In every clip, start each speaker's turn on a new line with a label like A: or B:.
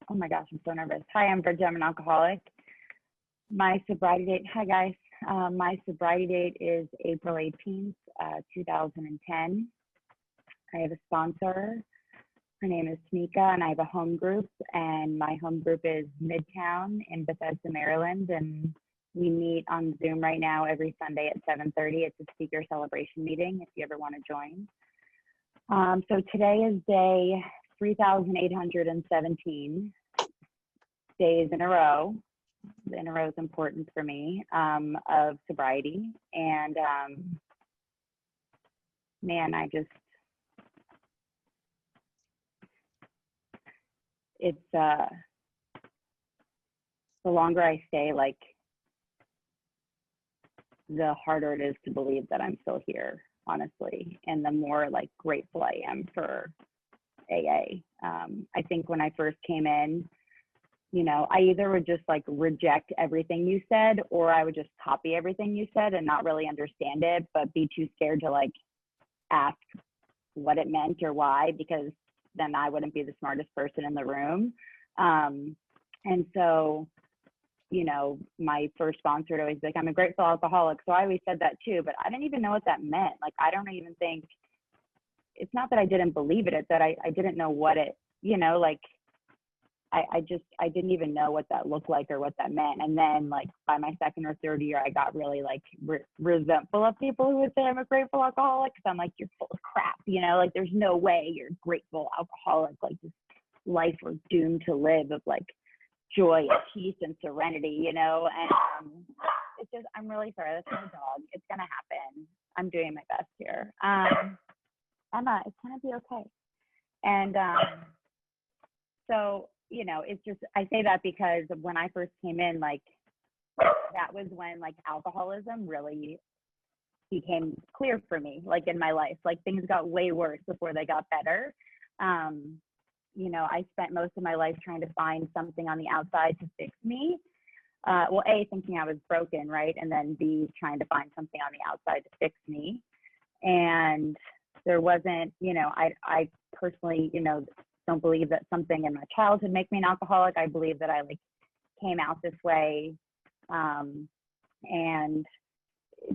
A: Oh my gosh, I'm so nervous. Hi, I'm Bridget. I'm an alcoholic. My sobriety date, hi guys. My sobriety date is April 18th, 2010. I have a sponsor. Her name is Tamika, and I have a home group. And my home group is Midtown in Bethesda, Maryland. And we meet on Zoom right now every Sunday at 7:30. It's a speaker celebration meeting if you ever want to join. So today is day 3,817 days in a row. The in a row is important for me, of sobriety. And man, it's the longer I stay, like, the harder it is to believe that I'm still here, honestly. And the more like grateful I am for AA. I think when I first came in, I either would just like reject everything you said, or I would just copy everything you said and not really understand it, but be too scared to like ask what it meant or why, because then I wouldn't be the smartest person in the room. And so, my first sponsor would always be like, I'm a grateful alcoholic. So I always said that too, but I didn't even know what that meant. Like, I don't even think, it's not that I didn't believe it, it's that I didn't know what it, like, I didn't even know what that looked like or what that meant. And then like by my second or third year, I got really like resentful of people who would say I'm a grateful alcoholic. Cause I'm like, you're full of crap, like there's no way you're a grateful alcoholic. Like this life we're doomed to live of like joy and peace and serenity, and it's just, I'm really sorry. That's my dog. It's going to happen. I'm doing my best here. Emma, it's going to be okay. And so, it's just, I say that because when I first came in, like, that was when like alcoholism really became clear for me, like in my life. Like things got way worse before they got better. I spent most of my life trying to find something on the outside to fix me. Well, A, thinking I was broken, right? And then B, trying to find something on the outside to fix me. And there wasn't, I personally, don't believe that something in my childhood made me an alcoholic. I believe that I like came out this way. And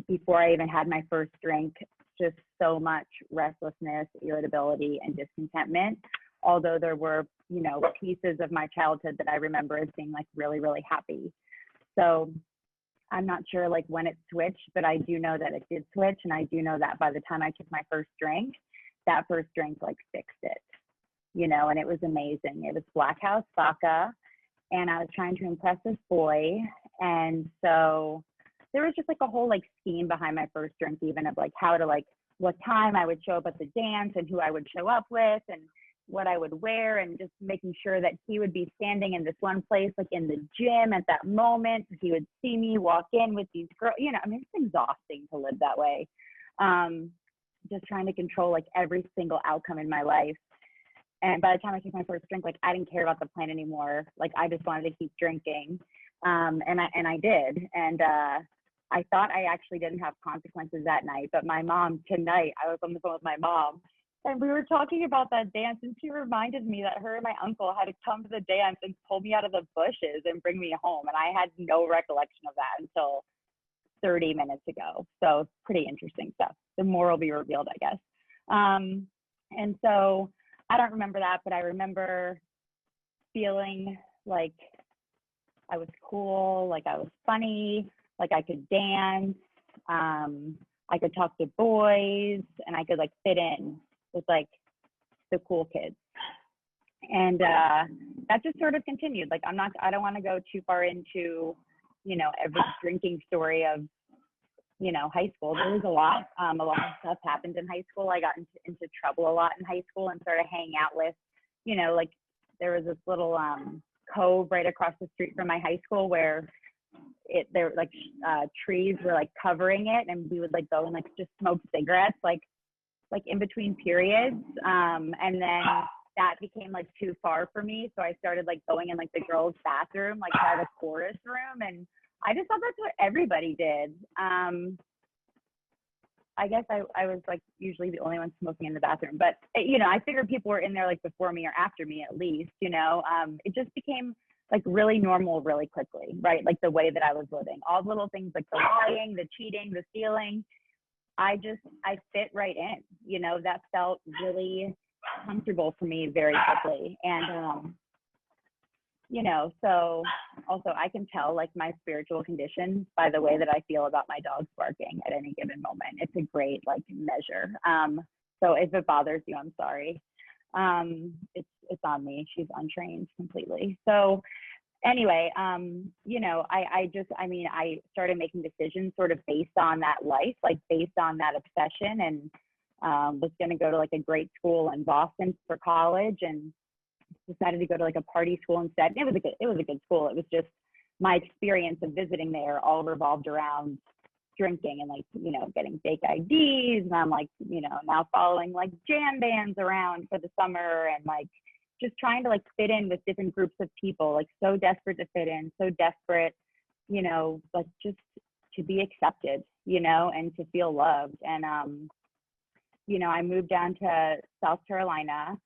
A: before I even had my first drink, just so much restlessness, irritability, and discontentment. Although there were, pieces of my childhood that I remember as being like really, really happy. So I'm not sure like when it switched, but I do know that it did switch. And I do know that by the time I took my first drink, that first drink like fixed it, and it was amazing. It was Black House vodka, and I was trying to impress this boy. And so there was just like a whole like scheme behind my first drink, even of like how to like, what time I would show up at the dance and who I would show up with and what I would wear, and just making sure that he would be standing in this one place, like in the gym at that moment. He would see me walk in with these girls, it's exhausting to live that way. Just trying to control like every single outcome in my life. And by the time I took my first drink, like I didn't care about the plan anymore. Like I just wanted to keep drinking. And I did. And I thought I actually didn't have consequences that night, but my mom tonight, I was on the phone with my mom, and we were talking about that dance, and she reminded me that her and my uncle had to come to the dance and pull me out of the bushes and bring me home. And I had no recollection of that until 30 minutes ago. So pretty interesting stuff. The more will be revealed, I guess. And so I don't remember that, but I remember feeling like I was cool, like I was funny, like I could dance, I could talk to boys, and I could like fit in with like the cool kids. And that just sort of continued. Like I don't want to go too far into, every drinking story of, high school. There was a lot of stuff happened in high school. I got into trouble a lot in high school and started hanging out with, like there was this little cove right across the street from my high school where there like trees were like covering it, and we would like go and like just smoke cigarettes like in between periods. And then that became like too far for me. So I started like going in like the girls' bathroom, like by the chorus room. And I just thought that's what everybody did. I guess I was like usually the only one smoking in the bathroom, but you know, I figured people were in there like before me or after me at least, you know. It just became like really normal really quickly, right? Like the way that I was living, all the little things like the lying, the cheating, the stealing. I fit right in, you know. That felt really comfortable for me very quickly. And you know, so also I can tell like my spiritual condition by the way that I feel about my dogs barking at any given moment. It's a great like measure. So if it bothers you, I'm sorry. It's on me. She's untrained completely. So anyway, you know, I mean, I started making decisions sort of based on that life, like based on that obsession, and was going to go to like a great school in Boston for college, and decided to go to like a party school instead. It was a good school. It was just my experience of visiting there all revolved around drinking and like, you know, getting fake IDs. And I'm like, you know, now following like jam bands around for the summer and like just trying to like fit in with different groups of people, like so desperate to fit in, so desperate, you know, like just to be accepted, you know, and to feel loved. And, you know, I moved down to South Carolina,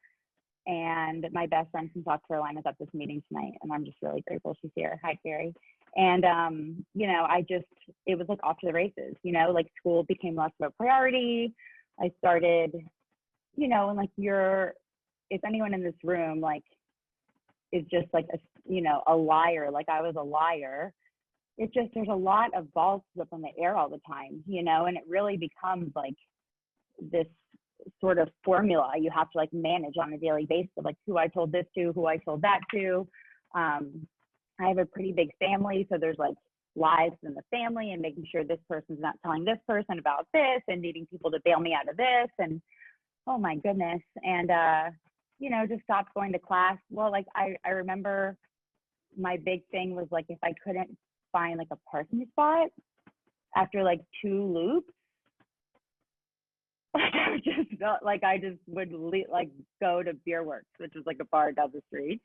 A: and my best friend from South Carolina is at this meeting tonight, and I'm just really grateful she's here. Hi, Carrie. And, you know, it was like off to the races, you know, like school became less of a priority. I started, you know, and like if anyone in this room, like, is just like, you know, a liar, like I was a liar, there's a lot of balls up in the air all the time, you know, and it really becomes like this sort of formula you have to like manage on a daily basis of like who I told this to, who I told that to. I have a pretty big family, so there's like lies in the family and making sure this person's not telling this person about this and needing people to bail me out of this. And oh my goodness. And, you know, just stopped going to class. Well, like I remember my big thing was like, if I couldn't find like a parking spot after like 2 loops, like I just would like go to Beer Works, which is like a bar down the street.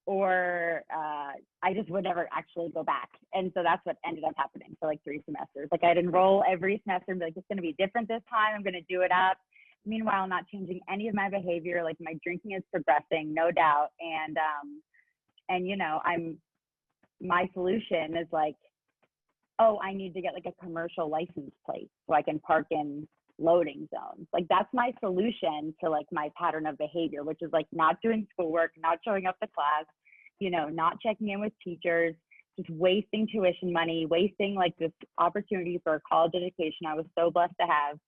A: Or I just would never actually go back. And so that's what ended up happening for like 3 semesters. Like I'd enroll every semester and be like, it's going to be different this time. I'm going to do it up. Meanwhile, not changing any of my behavior. Like my drinking is progressing, no doubt. And you know, my solution is like, oh, I need to get like a commercial license plate so I can park in loading zones. Like that's my solution to like my pattern of behavior, which is like not doing schoolwork, not showing up to class, you know, not checking in with teachers, just wasting tuition money, wasting like this opportunity for a college education I was so blessed to have.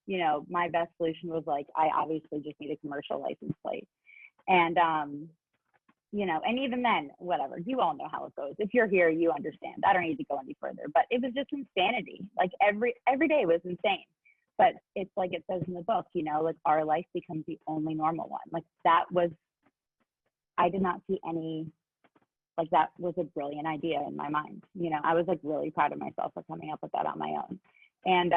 A: You know, my best solution was like, I obviously just need a commercial license plate. And, you know, and even then, whatever, you all know how it goes. If you're here, you understand. I don't need to go any further, but it was just insanity. Like every day was insane. But it's like it says in the book, you know, like our life becomes the only normal one. Like I did not see any, like that was a brilliant idea in my mind. You know, I was like really proud of myself for coming up with that on my own. And,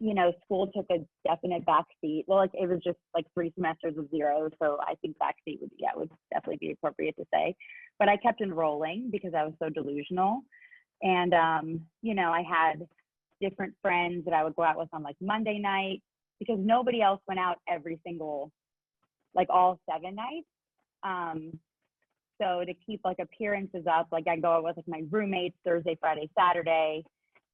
A: you know, school took a definite backseat. Well, like it was just like 3 semesters of 0. So I think backseat would definitely be appropriate to say. But I kept enrolling because I was so delusional. And, you know, I had different friends that I would go out with on like Monday night because nobody else went out every single, like all 7 nights. So to keep like appearances up, like I go out with like my roommates Thursday, Friday, Saturday,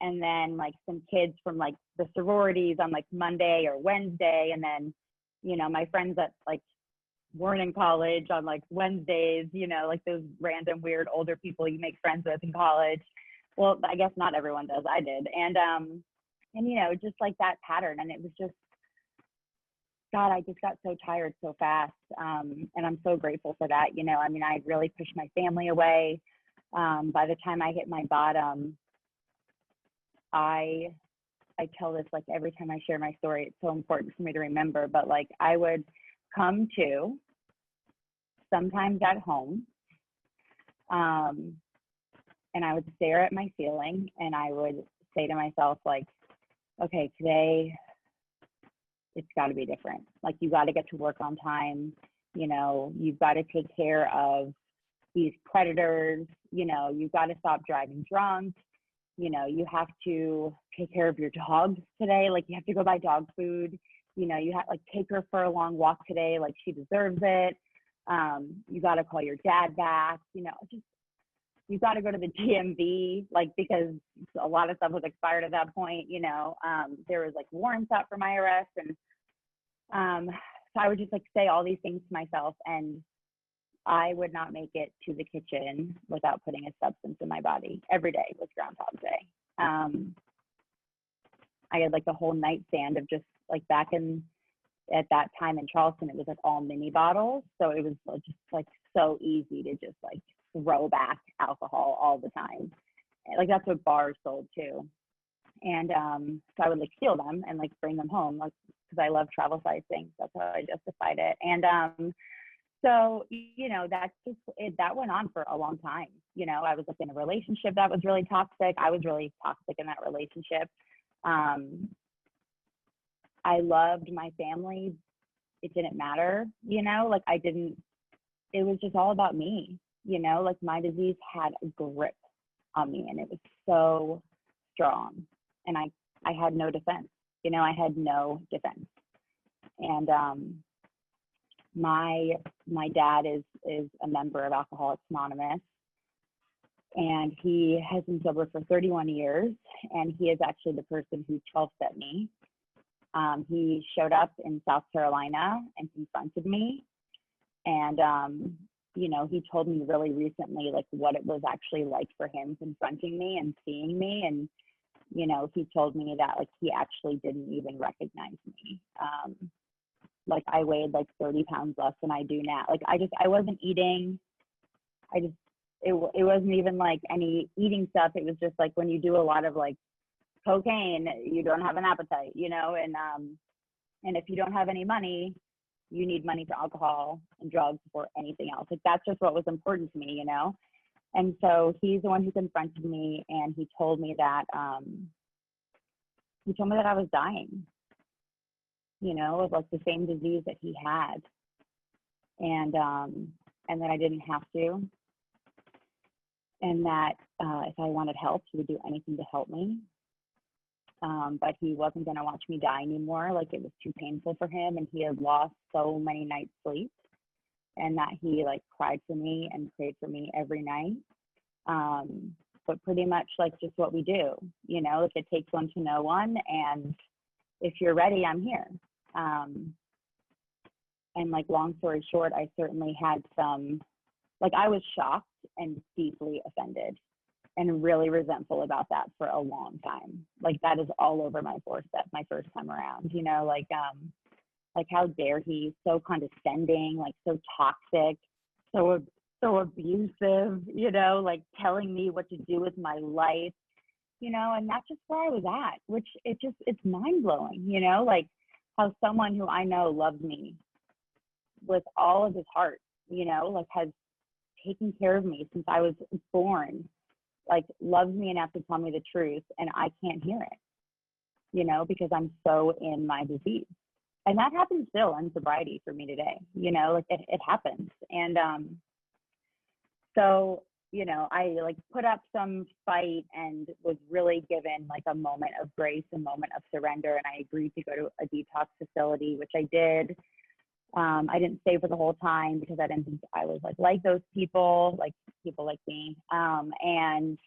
A: and then like some kids from like the sororities on like Monday or Wednesday. And then, you know, my friends that like weren't in college on like Wednesdays, you know, like those random weird older people you make friends with in college. Well, I guess not everyone does. I did. And you know, just like that pattern. And it was just, God, I just got so tired so fast. And I'm so grateful for that. You know, I mean, I really pushed my family away. By the time I hit my bottom, I tell this like every time I share my story. It's so important for me to remember, but like I would come to sometimes at home, and I would stare at my ceiling and I would say to myself like, okay, today it's got to be different. Like you got to get to work on time. You know, you've got to take care of these creditors. You know, you've got to stop driving drunk. you know, you have to take care of your dogs today. Like you have to go buy dog food. You know, you have like take her for a long walk today. Like she deserves it. You got to call your dad back. You know, just you got to go to the DMV, like because a lot of stuff was expired at that point. You know, there was like warrants out for my arrest, and so I would just like say all these things to myself, and I would not make it to the kitchen without putting a substance in my body. Every day was Groundhog Day. I had like the whole nightstand of just like back in at that time in Charleston, it was like all mini bottles. So it was just like so easy to just like throw back alcohol all the time. Like that's what bars sold too. And so I would like steal them and like bring them home, like because I love travel size things. That's how I justified it. And so, you know, that's just that went on for a long time. You know, I was like in a relationship that was really toxic. I was really toxic in that relationship. I loved my family. It didn't matter, you know, like it was just all about me, you know, like my disease had a grip on me and it was so strong. And I had no defense, you know, I had no defense. And my dad is a member of Alcoholics Anonymous, and he has been sober for 31 years, and he is actually the person who 12-stepped me. He showed up in South Carolina and confronted me, and you know, he told me really recently like what it was actually like for him confronting me and seeing me, and you know, he told me that like he actually didn't even recognize me. Like I weighed like 30 pounds less than I do now. Like I wasn't eating. It wasn't even like any eating stuff. It was just like when you do a lot of like cocaine, you don't have an appetite, you know, and if you don't have any money, you need money for alcohol and drugs or anything else. Like that's just what was important to me, you know? And so he's the one who confronted me, and he told me that I was dying, you know, of like the same disease that he had. And that I didn't have to. And that if I wanted help, he would do anything to help me. But he wasn't going to watch me die anymore. Like it was too painful for him, and he had lost so many nights sleep, and that he like cried for me and prayed for me every night. But pretty much like just what we do, you know, if it takes one to know one, and if you're ready, I'm here. And like long story short, I certainly had some, like I was shocked and deeply offended and really resentful about that for a long time. Like that is all over my doorstep my first time around, you know, like how dare he, so condescending, like so toxic, so abusive, you know, like telling me what to do with my life, you know, and that's just where I was at, which it's mind blowing, you know, like how someone who I know loves me with all of his heart, you know, like has taken care of me since I was born, like loves me enough to tell me the truth, and I can't hear it, you know, because I'm so in my disease. And that happens still in sobriety for me today, you know, like it happens. And so, you know, I like put up some fight and was really given like a moment of grace, a moment of surrender. And I agreed to go to a detox facility, which I did. I didn't stay for the whole time because I didn't think I was like those people like me. And,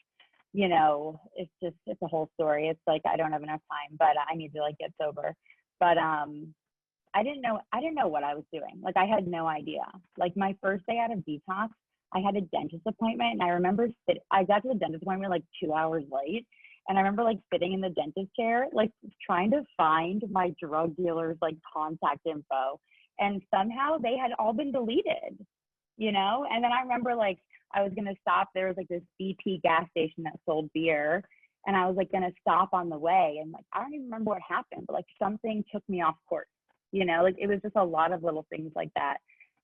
A: you know, it's a whole story. It's like, I don't have enough time, but I need to like get sober. But I didn't know what I was doing. Like I had no idea. Like my first day out of detox, I had a dentist appointment, and I remember I got to the dentist appointment like 2 hours late. And I remember like sitting in the dentist chair, like trying to find my drug dealer's like contact info. And somehow they had all been deleted, you know? And then I remember like I was going to stop. There was like this BP gas station that sold beer. And I was like going to stop on the way. And like, I don't even remember what happened, but like something took me off course, you know? Like it was just a lot of little things like that.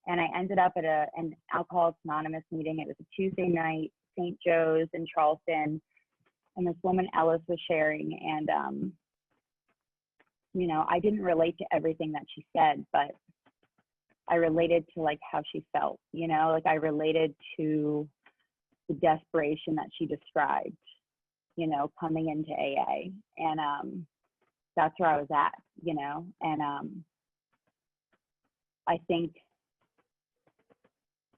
A: And I ended up at an Alcoholics Anonymous meeting. It was a Tuesday night, St. Joe's in Charleston. And this woman, Ellis, was sharing. And, you know, I didn't relate to everything that she said, but I related to like how she felt, you know, like I related to the desperation that she described, you know, coming into AA. And that's where I was at, you know, and I think,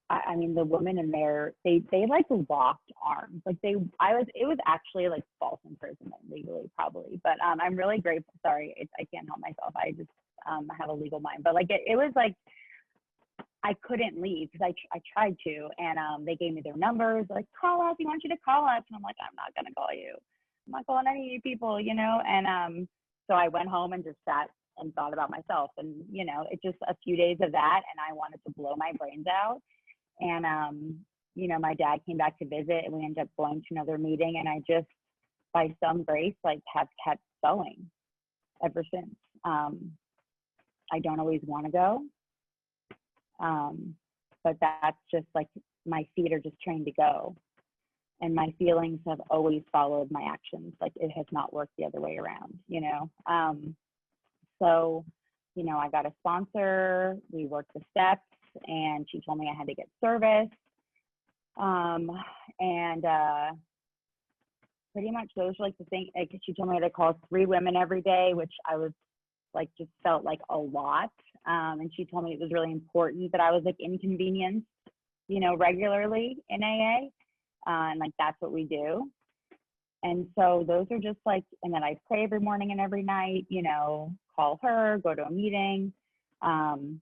A: I mean, the women in there, they like locked arms. Like it was actually like false imprisonment legally, probably. But I'm really grateful. Sorry, I can't help myself. I just have a legal mind. But like it was like, I couldn't leave because I tried to, and they gave me their numbers, like, call us, we want you to call us. And I'm like, I'm not gonna call you. I'm not calling any of you people, you know? And so I went home and just sat and thought about myself. And, you know, it just a few days of that, and I wanted to blow my brains out. And, you know, my dad came back to visit, and we ended up going to another meeting. And I just, by some grace, like, have kept going ever since. I don't always want to go. But that's just like, my feet are just trained to go. And my feelings have always followed my actions. Like, it has not worked the other way around, you know? So, you know, I got a sponsor, we worked the steps, and she told me I had to get service. Pretty much those were like the thing, like, she told me to call 3 women every day, which I was like, just felt like a lot. And she told me it was really important that I was like inconvenienced, you know, regularly in AA. And like, that's what we do. And so those are just like, and then I pray every morning and every night, you know, call her, go to a meeting, and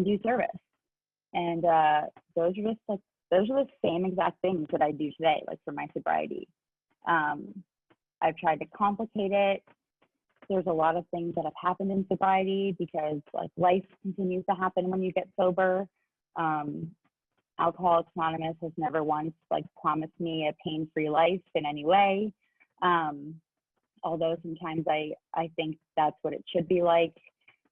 A: do service. And those are just like, those are the same exact things that I do today, like for my sobriety. I've tried to complicate it. There's a lot of things that have happened in sobriety because like life continues to happen when you get sober. Alcoholics Anonymous has never once like promised me a pain-free life in any way. Although sometimes I think that's what it should be like.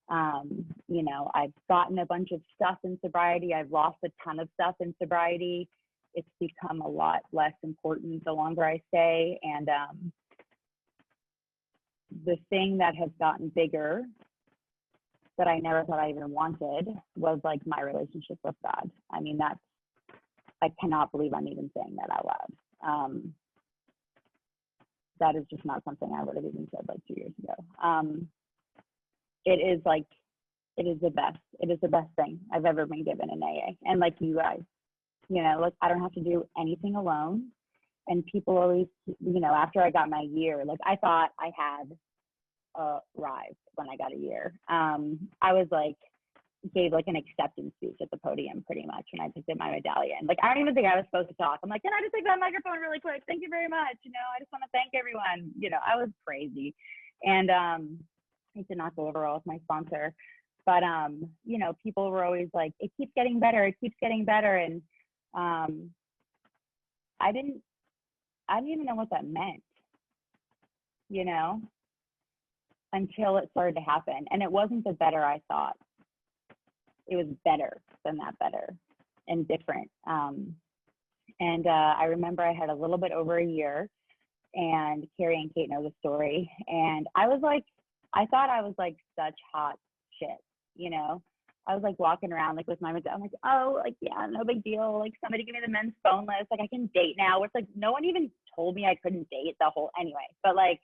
A: You know, I've gotten a bunch of stuff in sobriety. I've lost a ton of stuff in sobriety. It's become a lot less important the longer I stay. And the thing that has gotten bigger that I never thought I even wanted was like my relationship with God. I mean, I cannot believe I'm even saying that out loud. That is just not something I would have even said like 2 years ago. It is the best. It is the best thing I've ever been given in AA. And like you guys, you know, like I don't have to do anything alone. And people always, you know, after I got my year, like I thought I had arrived when I got a year. I was like, gave like an acceptance speech at the podium pretty much, and I picked up my medallion. Like, I don't even think I was supposed to talk. I'm like, can I just take that microphone really quick? Thank you very much. You know, I just want to thank everyone. You know, I was crazy. And I did not go over well with my sponsor. But, you know, people were always like, it keeps getting better. It keeps getting better. And I didn't even know what that meant, you know, until it started to happen. And it wasn't the better I thought. It was better than that, better and different. I remember I had a little bit over a year, and Carrie and Kate know the story. And I thought I was like such hot shit, you know? I was like walking around like with my, I'm like, oh, like, yeah, no big deal. Like, somebody give me the men's phone list. Like, I can date now. It's like, no one even told me I couldn't date anyway. But like,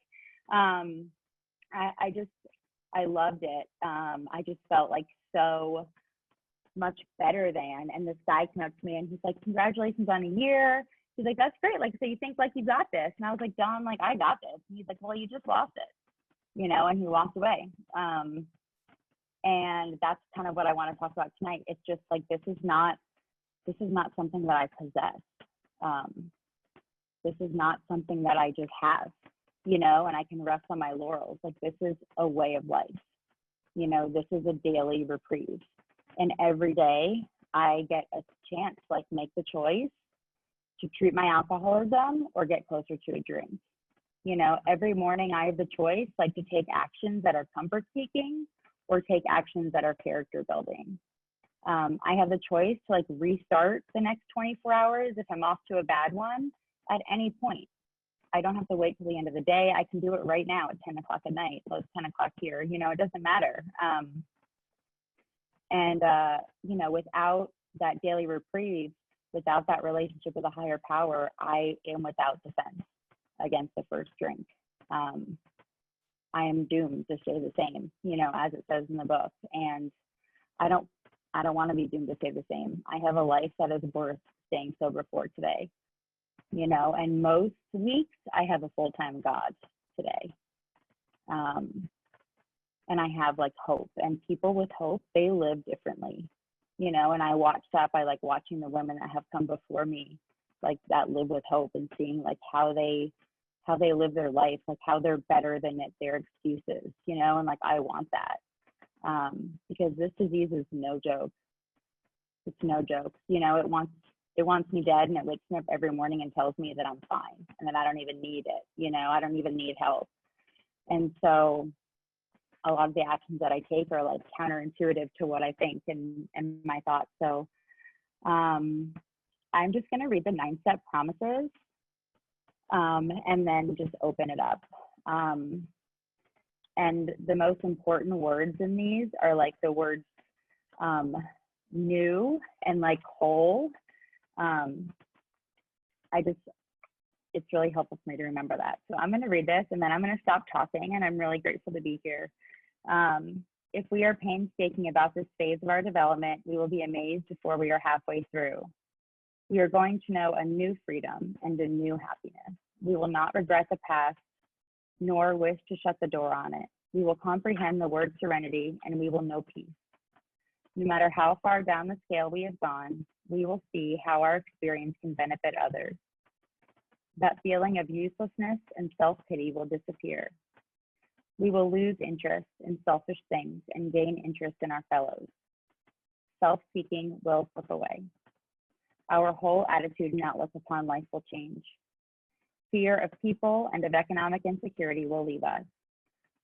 A: I loved it. I just felt like so much better than. And this guy came up to me and he's like, congratulations on a year. He's like, that's great. Like, so you think like you got this? And I was like, Don, like, I got this. And he's like, well, you just lost it, you know, and he walked away. And that's kind of what I want to talk about tonight. It's just like, this is not something that I possess. This is not something that I just have, you know, and I can rest on my laurels. Like, this is a way of life. You know, this is a daily reprieve. And every day I get a chance to like make the choice to treat my alcoholism or get closer to a drink. You know, every morning I have the choice like to take actions that are comfort seeking or take actions that are character building. I have the choice to like restart the next 24 hours if I'm off to a bad one at any point. I don't have to wait till the end of the day. I can do it right now at 10 o'clock at night. So it's 10 o'clock here, you know, it doesn't matter. You know, without that daily reprieve, without that relationship with a higher power, I am without defense. against the first drink. I am doomed to stay the same, you know, as it says in the book. And I don't want to be doomed to stay the same. I have a life that is worth staying sober for today, you know, and most weeks I have a full-time God today. And I have like hope, and people with hope, they live differently, you know, and I watch that by like watching the women that have come before me, like that live with hope, and seeing like how they live their life, like how they're better than their excuses, you know, and like I want that. Because this disease is no joke. It's no joke. You know, it wants me dead, and it wakes me up every morning and tells me that I'm fine and that I don't even need it. You know, I don't even need help. And so a lot of the actions that I take are like counterintuitive to what I think and my thoughts. So I'm just going to read the 9-step promises and then just open it up. And the most important words in these are like the words new and like whole. It's really helpful for me to remember that. So I'm going to read this, and then I'm going to stop talking, and I'm really grateful to be here. If we are painstaking about this phase of our development, we will be amazed before we are halfway through. We are going to know a new freedom and a new happiness. We will not regret the past, nor wish to shut the door on it. We will comprehend the word serenity, and we will know peace. No matter how far down the scale we have gone, we will see how our experience can benefit others. That feeling of uselessness and self-pity will disappear. We will lose interest in selfish things and gain interest in our fellows. Self-seeking will slip away. Our whole attitude and outlook upon life will change. Fear of people and of economic insecurity will leave us.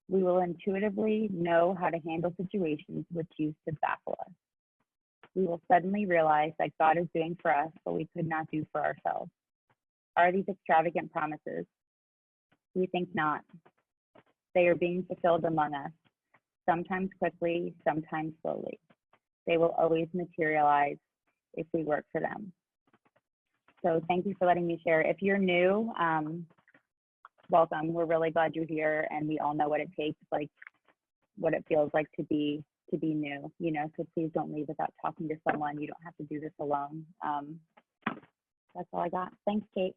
A: We will intuitively know how to handle situations which used to baffle us. We will suddenly realize that God is doing for us what we could not do for ourselves. Are these extravagant promises? We think not. They are being fulfilled among us, sometimes quickly, sometimes slowly. They will always materialize if we work for them. So thank you for letting me share. If you're new, welcome. We're really glad you're here, and we all know what it takes, like what it feels like to be new, you know, so please don't leave without talking to someone. You don't have to do this alone. That's all I got. Thanks, Kate.